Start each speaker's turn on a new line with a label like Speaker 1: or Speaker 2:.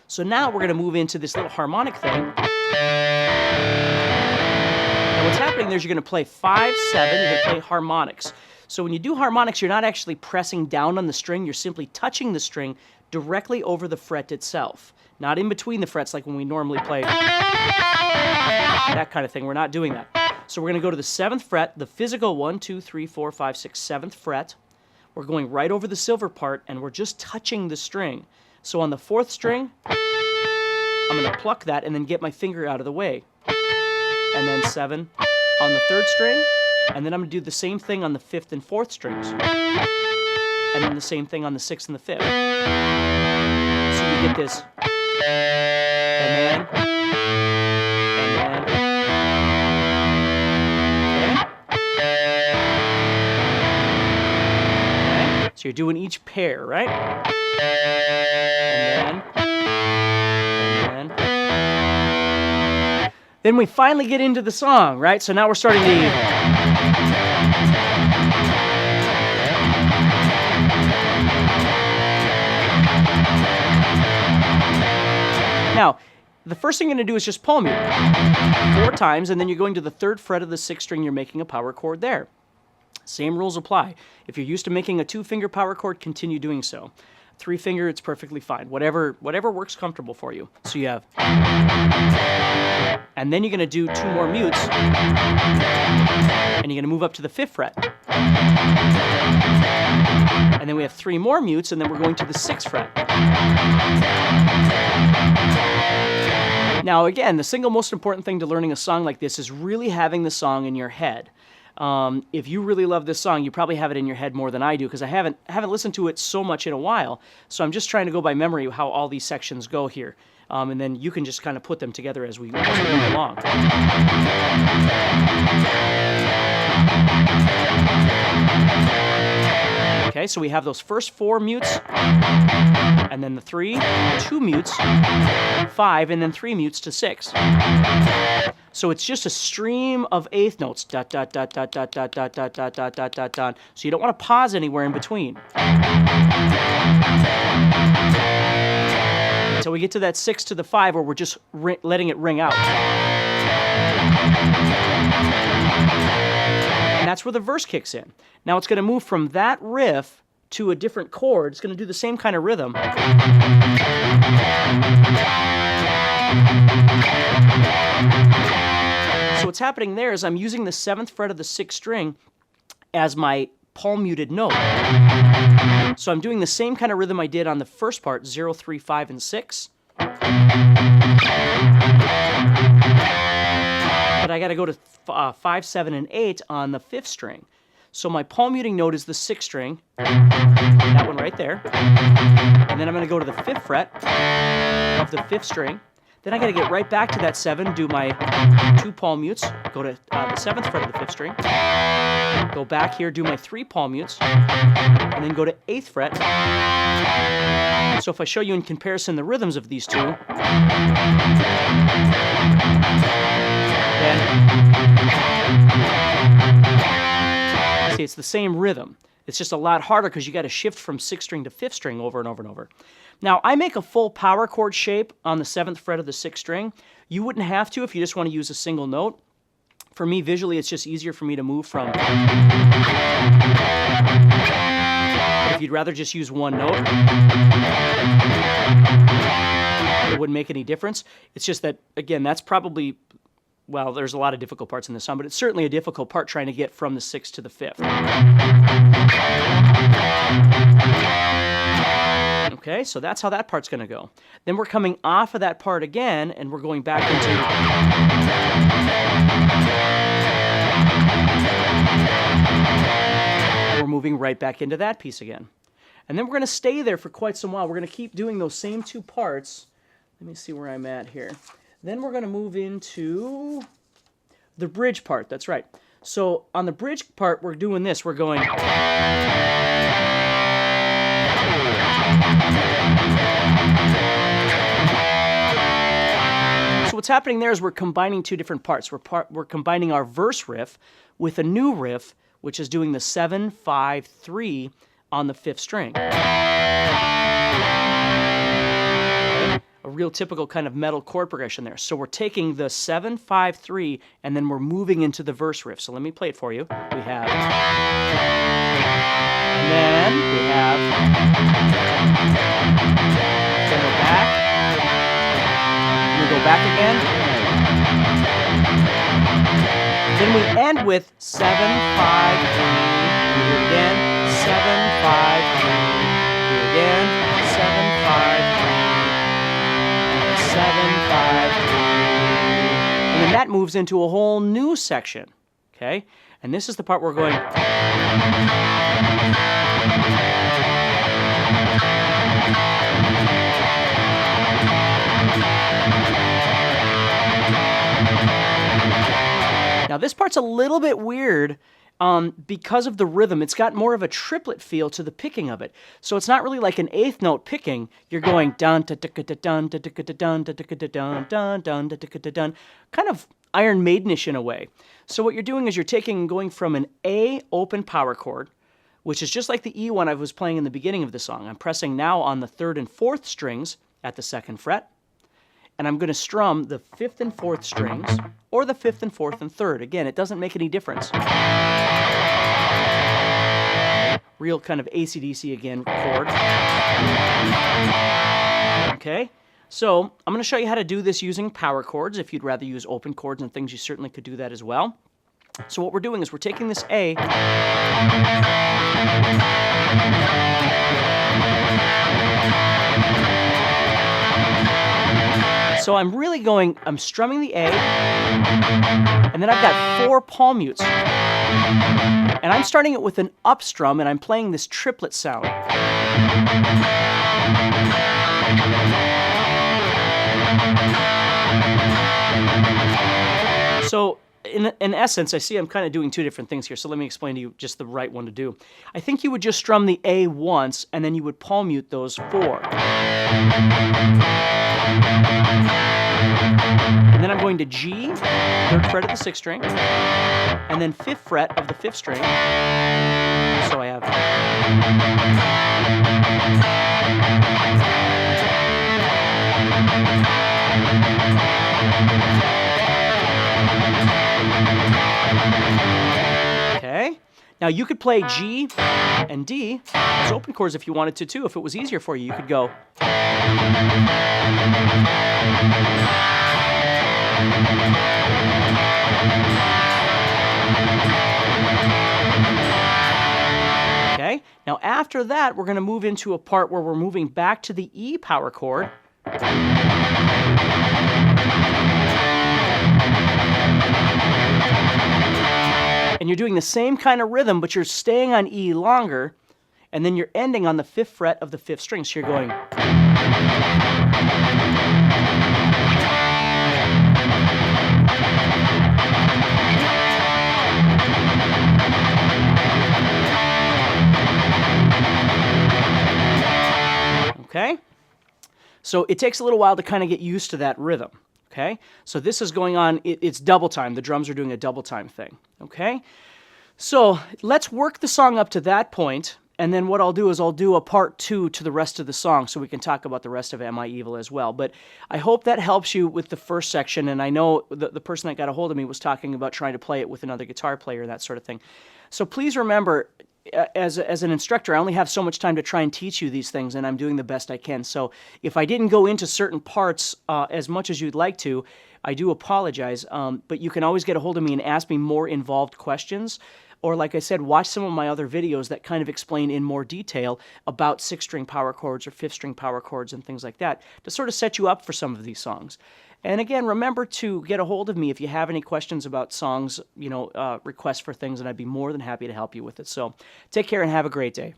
Speaker 1: So now we're going to move into this little harmonic thing. And what's happening there is you're going to play 5, 7, you're going to play harmonics. So when you do harmonics, you're not actually pressing down on the string, you're simply touching the string directly over the fret itself. Not in between the frets like when we normally play that kind of thing. We're not doing that. So we're going to go to the 7th fret, the physical 1, 2, 3, 4, 5, 6, 7th fret. We're going right over the silver part, and we're just touching the string. So on the 4th string, I'm going to pluck that and then get my finger out of the way. And then 7 on the 3rd string, and then I'm going to do the same thing on the 5th and 4th strings. And then the same thing on the 6th and the 5th. So you get this. And then. Okay. So you're doing each pair, right? And then. Then we finally get into the song, right? So now we're starting the... Now, the first thing you're going to do is just palm mute 4 times, and then you're going to the 3rd fret of the 6th string, you're making a power chord there. Same rules apply. If you're used to making a 2-finger power chord, continue doing so. 3-finger, it's perfectly fine. Whatever works comfortable for you. So you have... And then you're going to do 2 more mutes, and you're going to move up to the 5th fret. And then we have 3 more mutes, and then we're going to the 6th fret. Now again, the single most important thing to learning a song like this is really having the song in your head. If you really love this song, you probably have it in your head more than I do, because I haven't listened to it so much in a while. So I'm just trying to go by memory how all these sections go here. And then you can just kind of put them together as we go along. Okay, so we have those first 4 mutes, and then the 3, 2 mutes, 5, and then 3 mutes to 6. So it's just a stream of eighth notes. Dot, dot, dot, dot, dot, dot, dot, dot, dot, dot, dot, dot, dot. So you don't want to pause anywhere in between. Until we get to that 6 to the 5 where we're just letting it ring out. And that's where the verse kicks in. Now it's going to move from that riff to a different chord. It's going to do the same kind of rhythm. So what's happening there is I'm using the 7th fret of the 6th string as my palm muted note. So I'm doing the same kind of rhythm I did on the first part, 0, 3, 5, and 6. But I got to go to 5, 7, and 8 on the 5th string. So my palm muting note is the 6th string, that one right there. And then I'm going to go to the 5th fret of the 5th string. Then I got to get right back to that 7, do my 2 palm mutes, go to the 7th fret of the 5th string, go back here, do my 3 palm mutes, and then go to 8th fret. So if I show you in comparison the rhythms of these two, then see, it's the same rhythm. It's just a lot harder because you got to shift from 6th string to 5th string over and over and over. Now, I make a full power chord shape on the 7th fret of the 6th string. You wouldn't have to if you just want to use a single note. For me, visually, it's just easier for me to move from. But if you'd rather just use one note, it wouldn't make any difference. It's just that, again, that's probably, well, there's a lot of difficult parts in this song, but it's certainly a difficult part trying to get from the 6th to the 5th. Okay, so that's how that part's going to go. Then we're coming off of that part again, and we're going back into... We're moving right back into that piece again. And then we're going to stay there for quite some while. We're going to keep doing those same 2 parts. Let me see where I'm at here. Then we're going to move into the bridge part. That's right. So on the bridge part, we're doing this. We're going... So what's happening there is we're combining 2 different parts. We're combining our verse riff with a new riff, which is doing the 7, 5, 3 on the 5th string. Okay. a real typical kind of metal chord progression there. So we're taking the 7, 5, 3, and then we're moving into the verse riff. So let me play it for you. We have, and then we have, then we're back, and we go back again. Then we end with 7, 5, 3, we do it again, 7, 5, 3, do it again, 7, 5, 3, 7, 5, 3, and then that moves into a whole new section, okay? And this is the part where we're going. Now this part's a little bit weird because of the rhythm. It's got more of a triplet feel to the picking of it. So it's not really like an eighth note picking. You're going dun da da da dun da da da dun da da da dun dun dun da da dun, kind of Iron Maidenish in a way. So what you're doing is you're going from an A open power chord, which is just like the E one I was playing in the beginning of the song. I'm pressing now on the 3rd and 4th strings at the 2nd fret. And I'm going to strum the 5th and 4th strings, or the 5th and 4th and 3rd. Again, it doesn't make any difference. Real kind of AC/DC again chord. Okay, so I'm going to show you how to do this using power chords. If you'd rather use open chords and things, you certainly could do that as well. So what we're doing is we're taking this A, so I'm really going, I'm strumming the A, and then I've got 4 palm mutes. And I'm starting it with an up strum, and I'm playing this triplet sound. So in essence, I see I'm kind of doing 2 different things here, so let me explain to you just the right one to do. I think you would just strum the A once, and then you would palm mute those 4. And then I'm going to G, 3rd fret of the 6th string, and then 5th fret of the 5th string. So I have. Okay. Now you could play G and D as open chords if you wanted to too. If it was easier for you, you could go. Okay, now after that, we're going to move into a part where we're moving back to the E power chord. And you're doing the same kind of rhythm, but you're staying on E longer, and then you're ending on the 5th fret of the 5th string. So you're going. Okay? So it takes a little while to kind of get used to that rhythm. Okay? So this is going on, it's double time. The drums are doing a double time thing. Okay? So let's work the song up to that point, and then what I'll do is I'll do a part 2 to the rest of the song so we can talk about the rest of Am I Evil as well. But I hope that helps you with the first section, and I know the person that got a hold of me was talking about trying to play it with another guitar player and that sort of thing. So please remember, as an instructor, I only have so much time to try and teach you these things, and I'm doing the best I can. So if I didn't go into certain parts as much as you'd like to, I do apologize, but you can always get a hold of me and ask me more involved questions. Or like I said, watch some of my other videos that kind of explain in more detail about 6-string power chords or 5th-string power chords and things like that to sort of set you up for some of these songs. And again, remember to get a hold of me if you have any questions about songs, requests for things, and I'd be more than happy to help you with it. So take care and have a great day.